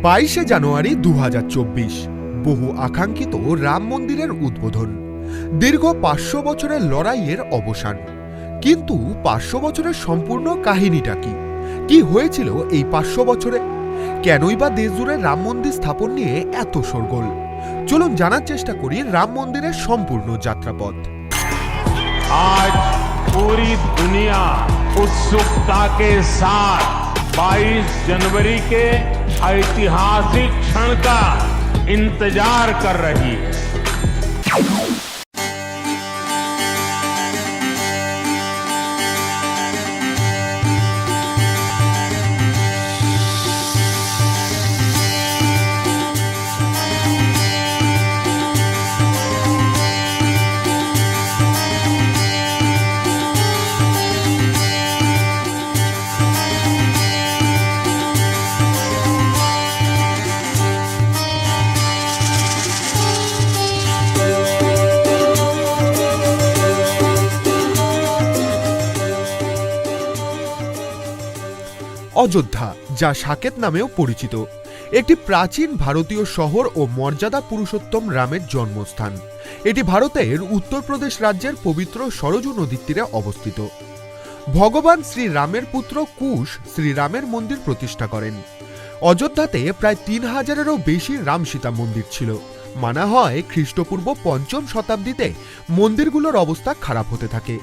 22শে জানুয়ারি 2024 বহু আকাঙ্ক্ষিত রাম মন্দিরের উদ্বোধন। দীর্ঘ 500 বছরের লড়াইয়ের অবসান। কিন্তু 500 বছরের সম্পূর্ণ কাহিনীটা কি? কি হয়েছিল এই 500 বছরে? কেনই বা দেশজুড়ে রাম মন্দির স্থাপন নিয়ে এত শোরগোল? চলুন জানার চেষ্টা করি রাম মন্দিরের সম্পূর্ণ যাত্রাপথ। आज पूरी दुनिया उत्सुकता के साथ 22 जनवरी के ऐतिहासिक क्षण का इंतजार कर रही है। অযোধ্যা, যা সাকেত নামেও পরিচিত, একটি প্রাচীন ভারতীয় শহর ও মর্যাদা পুরুষোত্তম রামের জন্মস্থান। এটি ভারতের উত্তরপ্রদেশ রাজ্যের পবিত্র সরজু নদীর তীরে অবস্থিত। ভগবান শ্রীরামের পুত্র কুশ শ্রীরামের মন্দির প্রতিষ্ঠা করেন। অযোধ্যাতে প্রায় 3000-এরও বেশি রাম সীতা মন্দির ছিল। মানা হয় খ্রিস্টপূর্ব 5ম শতাব্দীতে মন্দিরগুলোর অবস্থা খারাপ হতে থাকে।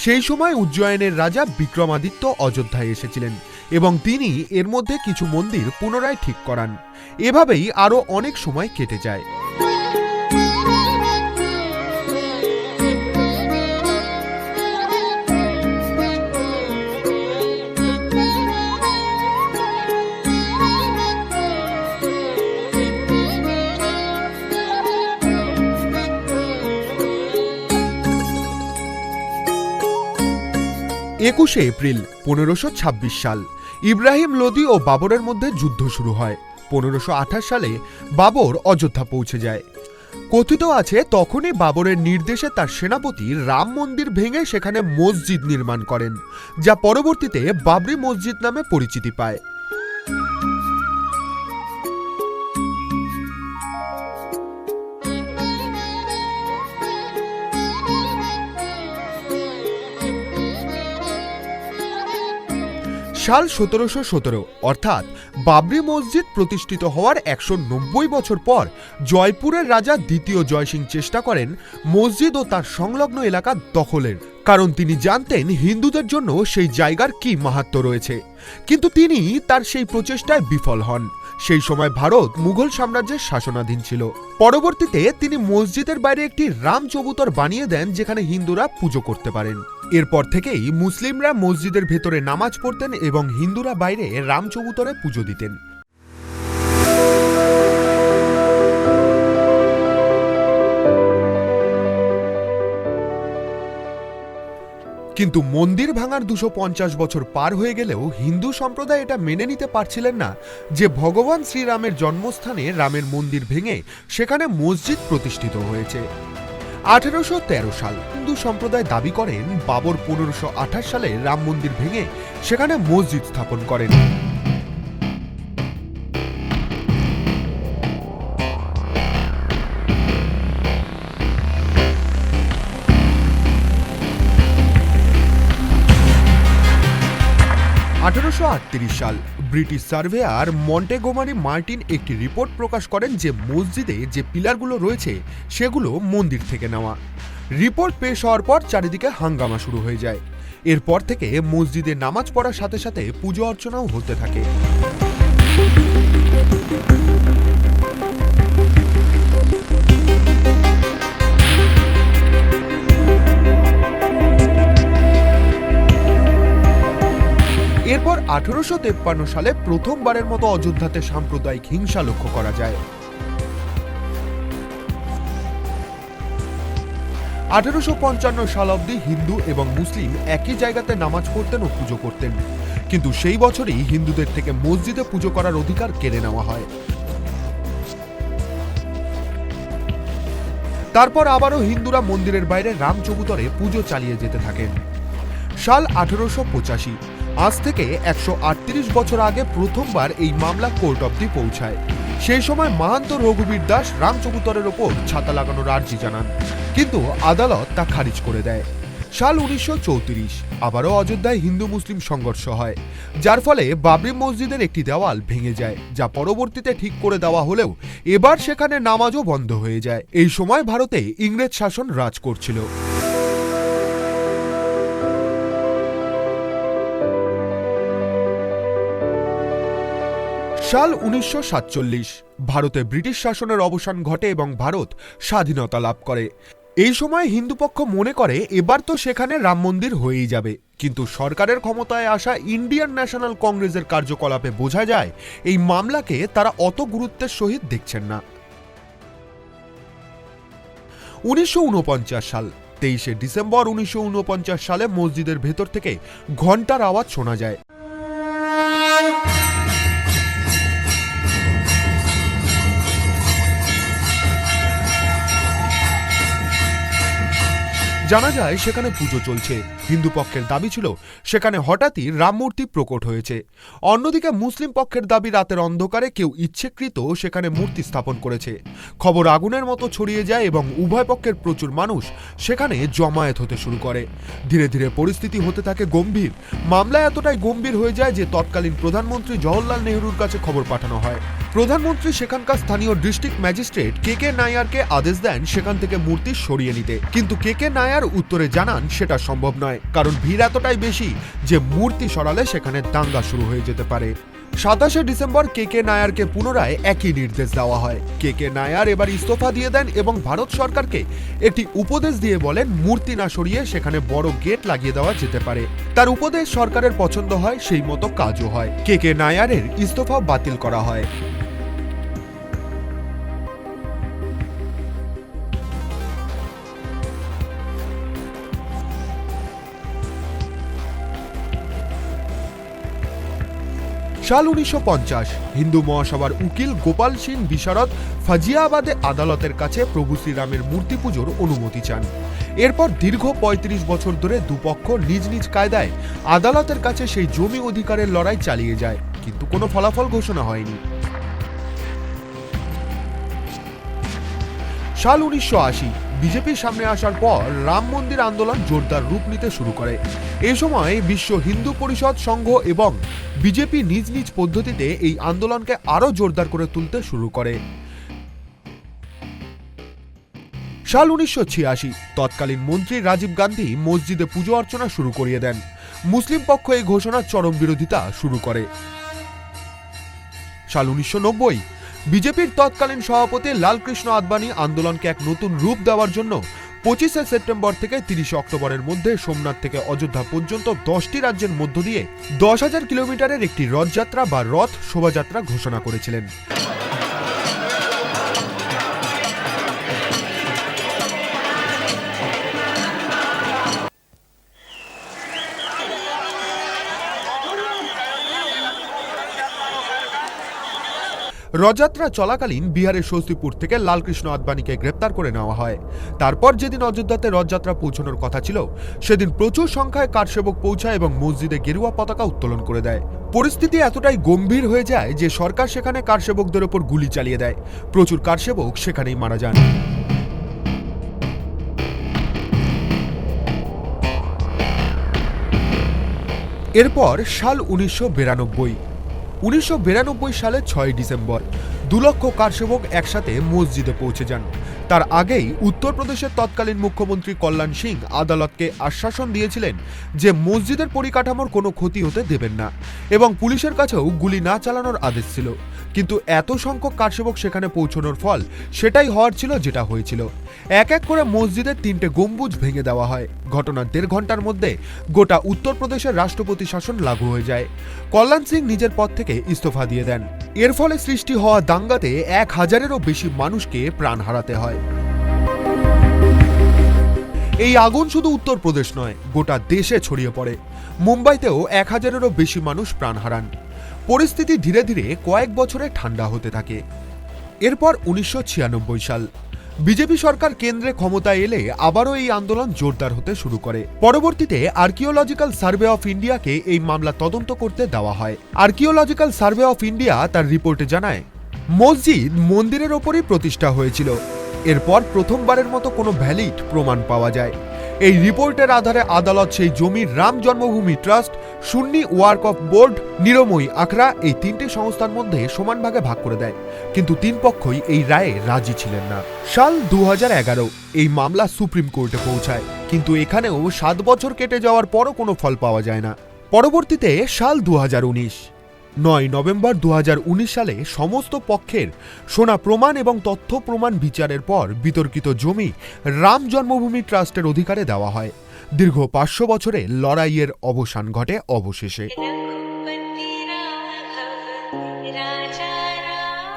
সেই সময় উজ্জয়িনের রাজা বিক্রমাদিত্য অযোধ্যায় এসেছিলেন এবং তিনি এর মধ্যে কিছু মন্দির পুনরায় ঠিক করান। এভাবেই আরও অনেক সময় কেটে যায়। একুশে এপ্রিল 1526 সাল ইব্রাহিম লোদি ও বাবরের মধ্যে যুদ্ধ শুরু হয়। 1528 সালে বাবর অযোধ্যা পৌঁছে যায়। কথিত আছে তখনই বাবরের নির্দেশে তার সেনাপতি রাম মন্দির ভেঙে সেখানে মসজিদ নির্মাণ করেন, যা পরবর্তীতে বাবরি মসজিদ নামে পরিচিতি পায়। সাল 1717, অর্থাৎ বাবরি মসজিদ প্রতিষ্ঠিত হওয়ার 190 বছর পর জয়পুরের রাজা দ্বিতীয় জয়সিং চেষ্টা করেন মসজিদ ও তার সংলগ্ন এলাকা দখলের, কারণ তিনি জানতেন হিন্দুদের জন্য সেই জায়গার কি মাহাত্ম্য রয়েছে। কিন্তু তিনি তার সেই প্রচেষ্টায় বিফল হন। সেই সময় ভারত মুঘল সাম্রাজ্যের শাসনাধীন ছিল। পরবর্তীতে তিনি মসজিদের বাইরে একটি রাম চবুতর বানিয়ে দেন, যেখানে হিন্দুরা পুজো করতে পারেন। এরপর থেকেই মুসলিমরা মসজিদের ভেতরে নামাজ পড়তেন এবং হিন্দুরা বাইরে রাম চবুতরে পুজো দিতেন। কিন্তু মন্দির ভাঙার 250 বছর পার হয়ে গেলেও হিন্দু সম্প্রদায় এটা মেনে নিতে পারছিলেন না যে ভগবান শ্রীরামের জন্মস্থানে রামের মন্দির ভেঙে সেখানে মসজিদ প্রতিষ্ঠিত হয়েছে। 1813 সাল হিন্দু সম্প্রদায় দাবি করেন বাবর 1528 সালে রাম মন্দির ভেঙে সেখানে মসজিদ স্থাপন করেন। সাল ব্রিটিশ সার্ভেয়ার মন্টেগোমারি মার্টিন একটি রিপোর্ট প্রকাশ করেন যে মসজিদে যে পিলারগুলো রয়েছে সেগুলো মন্দির থেকে নেওয়া। রিপোর্ট পেশ হওয়ার পর চারিদিকে হাঙ্গামা শুরু হয়ে যায়। এরপর থেকে মসজিদে নামাজ পড়ার সাথে সাথে পুজো অর্চনাও হতে থাকে। এরপর 1853 সালে প্রথমবারের মতো অযোধ্যাতে সাম্প্রদায়িক হিংসা লক্ষ্য করা যায়। 1855 সাল অবধি হিন্দু এবং মুসলিম একই জায়গাতে নামাজ পড়তেন ও পুজো করতেন, কিন্তু সেই বছরই হিন্দুদের থেকে মসজিদে পুজো করার অধিকার কেড়ে নেওয়া হয়। তারপর আবারও হিন্দুরা মন্দিরের বাইরে রাম চবুতরে পুজো চালিয়ে যেতে থাকেন। সাল 1885 আজ থেকে 138 বছর আগে প্রথমবার এই মামলা কোর্ট অবধি পৌঁছায়। সেই সময় মাহান্ত রঘুবীর দাস রামচবুতরের ওপর ছাতা লাগানোর আর্জি জানান, কিন্তু আদালত তা খারিজ করে দেয়। সাল 1934 আবারও অযোধ্যায় হিন্দু মুসলিম সংঘর্ষ হয়, যার ফলে বাবরি মসজিদের একটি দেওয়াল ভেঙে যায়, যা পরবর্তীতে ঠিক করে দেওয়া হলেও এবার সেখানে নামাজও বন্ধ হয়ে যায়। এই সময় ভারতে ইংরেজ শাসন রাজ করছিল। সাল 1947 ভারতে ব্রিটিশ শাসনের অবসান ঘটে এবং ভারত স্বাধীনতা লাভ করে। এই সময় হিন্দু পক্ষ মনে করে এবার তো সেখানে রাম মন্দির হয়েই যাবে, কিন্তু সরকারের ক্ষমতায় আসা ইন্ডিয়ান ন্যাশনাল কংগ্রেসের কার্যকলাপে বোঝা যায় এই মামলাকে তারা অত গুরুত্বের সহিত দেখছেন না। 1949 সাল 23 ডিসেম্বর 1949 সালে মসজিদের ভেতর থেকে ঘণ্টার আওয়াজ শোনা যায়। জানা যায় সেখানে পুজো চলছে। হিন্দু পক্ষের দাবি ছিল সেখানে হঠাৎই রাম মূর্তি প্রকট হয়েছে। অন্যদিকে মুসলিম পক্ষের দাবি রাতের অন্ধকারে কেউ ইচ্ছেকৃত সেখানে মূর্তি স্থাপন করেছে। খবর আগুনের মতো ছড়িয়ে যায় এবং উভয় পক্ষের প্রচুর মানুষ সেখানে জমায়েত হতে শুরু করে। ধীরে ধীরে পরিস্থিতি হতে থাকে গম্ভীর। মামলা এতটাই গম্ভীর হয়ে যায় যে তৎকালীন প্রধানমন্ত্রী জওহরলাল নেহরুর কাছে খবর পাঠানো হয়। প্রধানমন্ত্রী সেখানকার স্থানীয় ডিস্ট্রিক্ট ম্যাজিস্ট্রেট কে নায়ারকে আদেশ দেন সেখান থেকে মূর্তি সরিয়ে নিতে, কিন্তু কে নায়ার উত্তরে জানান সেটা সম্ভব নয়, কারণ ভিড় এতটাই বেশি যে মূর্তি সরালে সেখানে দাঙ্গা শুরু হয়ে যেতে পারে। 27 ডিসেম্বর কে নায়ারকে পুনরায় একই নির্দেশ দেওয়া হয়। কে নায়ার এবার ইস্তফা দিয়ে দেন এবং ভারত সরকারকে একটি উপদেশ দিয়ে বলেন মূর্তি না সরিয়ে সেখানে বড় গেট লাগিয়ে দেওয়া যেতে পারে। তার উপদেশ সরকারের পছন্দ হয়, সেই মতো কাজও হয়। কে নায়ারের ইস্তফা বাতিল করা হয়। সাল 1950 হিন্দু মহাসভার উকিল গোপাল সিং বিশারদ ফাজিয়াবাদে আদালতের কাছে প্রভু শ্রীরামের মূর্তি পুজোর অনুমতি চান। এরপর দীর্ঘ 35 বছর ধরে দুপক্ষ নিজ নিজ কায়দায় আদালতের কাছে সেই জমি অধিকারের লড়াই চালিয়ে যায়, কিন্তু কোনো ফলাফল ঘোষণা হয়নি। সাল 1980 বিজেপির সামনে আসার পর রাম মন্দির আন্দোলন জোরদার রূপ নিতে শুরু করে। এই সময় বিশ্ব হিন্দু পরিষদ সংঘ এবং বিজেপি নিজ নিজ পদ্ধতিতে এই আন্দোলনকে আরো জোরদার করে তুলতে শুরু করে। সাল 1986 তৎকালীন মন্ত্রী রাজীব গান্ধী মসজিদে পুজো অর্চনা শুরু করিয়ে দেন। মুসলিম পক্ষ এই ঘোষণার চরম বিরোধিতা শুরু করে। সাল 1990 বিজেপির তৎকালীন সভাপতি লালকৃষ্ণ আদবানি আন্দোলনকে এক নতুন রূপ দেওয়ার জন্য 25 সেপ্টেম্বর থেকে 30 অক্টোবরের মধ্যে সোমনাথ থেকে অযোধ্যা পর্যন্ত 10টি রাজ্যের মধ্য দিয়ে 10,000 কিলোমিটারের একটি রথযাত্রা বা রথ শোভাযাত্রা ঘোষণা করেছিলেন। রথযাত্রা চলাকালীন বিহারের স্বস্তিপুর থেকে লালকৃষ্ণ আদবানিকে গ্রেপ্তার করে নেওয়া হয়। তারপর যেদিন অযোধ্যাতে রথযাত্রা পৌঁছানোর কথা ছিল সেদিন প্রচুর সংখ্যায় কারসেবক পৌঁছায় এবং মসজিদে গেরুয়া পতাকা উত্তোলন করে দেয়। পরিস্থিতি এতটাই গম্ভীর হয়ে যায় যে সরকার সেখানে কারসেবকদের ওপর গুলি চালিয়ে দেয়। প্রচুর কারসেবক সেখানেই মারা যান। এরপর সাল 1992 সালে 6 ডিসেম্বর 2 লক্ষ কারসেবক একসাথে মসজিদে পৌঁছে যান। তার আগেই উত্তরপ্রদেশের তৎকালীন মুখ্যমন্ত্রী কল্যাণ সিং আদালতকে আশ্বাসন দিয়েছিলেন যে মসজিদের পরিকাঠামোর কোনো ক্ষতি হতে দেবেন না এবং পুলিশের কাছেও গুলি না চালানোর আদেশ ছিল। কিন্তু এত সংখ্যক কারসেবক সেখানে পৌঁছানোর ফল সেটাই হওয়ার ছিল যেটা হয়েছিল। এক এক করে মসজিদের 3টে গম্বুজ ভেঙে দেওয়া হয়। ঘটনার 1.5 ঘন্টার মধ্যে গোটা উত্তরপ্রদেশের রাষ্ট্রপতি শাসন লাগু হয়ে যায়। কল্যাণ সিং নিজের পদ থেকে ইস্তফা দিয়ে দেন। এর ফলে সৃষ্টি হওয়া দাঙ্গাতে 1000-এরও বেশি মানুষকে প্রাণ হারাতে হয়। এই আগুন শুধু উত্তরপ্রদেশ নয়, গোটা দেশে ছড়িয়ে পড়ে। মুম্বাইতেও 1000-এরও বেশি মানুষ প্রাণ হারান। পরিস্থিতি ধীরে ধীরে কয়েক বছরে ঠান্ডা হতে থাকে। এরপর 1996 সাল বিজেপি সরকার কেন্দ্রে ক্ষমতায় এলে আবারও এই আন্দোলন জোরদার হতে শুরু করে। পরবর্তীতে আর্কিওলজিক্যাল সার্ভে অফ ইন্ডিয়াকে এই মামলা তদন্ত করতে দেওয়া হয়। আর্কিওলজিক্যাল সার্ভে অফ ইন্ডিয়া তার রিপোর্টে জানায়, মসজিদ মন্দিরের ওপরই প্রতিষ্ঠা হয়েছিল। এরপর প্রথমবারের মতো কোনো ভ্যালিড প্রমাণ পাওয়া যায়। এই রিপোর্টের আধারে আদালত সেই জমির রাম জন্মভূমি ট্রাস্ট, সুন্নি ওয়ার্ক অফ বোর্ড, নিরময়ী আখড়া এই তিনটি সংস্থার মধ্যে সমান ভাগে ভাগ করে দেয়। কিন্তু তিন পক্ষই এই রায়ে রাজি ছিলেন না। সাল 2011 এই মামলা সুপ্রিম কোর্টে পৌঁছায়, কিন্তু এখানেও 7 বছর কেটে যাওয়ার পরও কোনো ফল পাওয়া যায় না। পরবর্তীতে সাল 2019 9 নভেম্বর 2019 সালে সমস্ত পক্ষের শোনা প্রমাণ এবং তথ্য প্রমাণ বিচারের পর বিতর্কিত জমি রাম জন্মভূমি ট্রাস্টের অধিকারে দেওয়া হয়। দীর্ঘ 500 বছরের লড়াইয়ের অবসান ঘটে অবশেষে।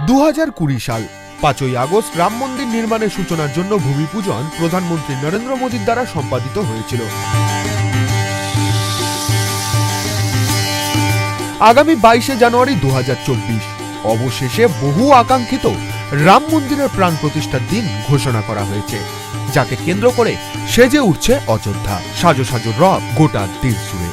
2020 সাল 5ই আগস্ট রাম মন্দির নির্মাণের সূচনার জন্য ভূমি পূজন প্রধানমন্ত্রী নরেন্দ্র মোদীর দ্বারা সম্পাদিত হয়েছিল। আগামী 22 জানুয়ারি 2024 অবশেষে বহু আকাঙ্ক্ষিত রাম মন্দিরের প্রাণ প্রতিষ্ঠার দিন ঘোষণা করা হয়েছে, যাকে কেন্দ্র করে সেজে উঠছে অযোধ্যা। সাজো সাজো রব গোটা দেশ জুড়ে।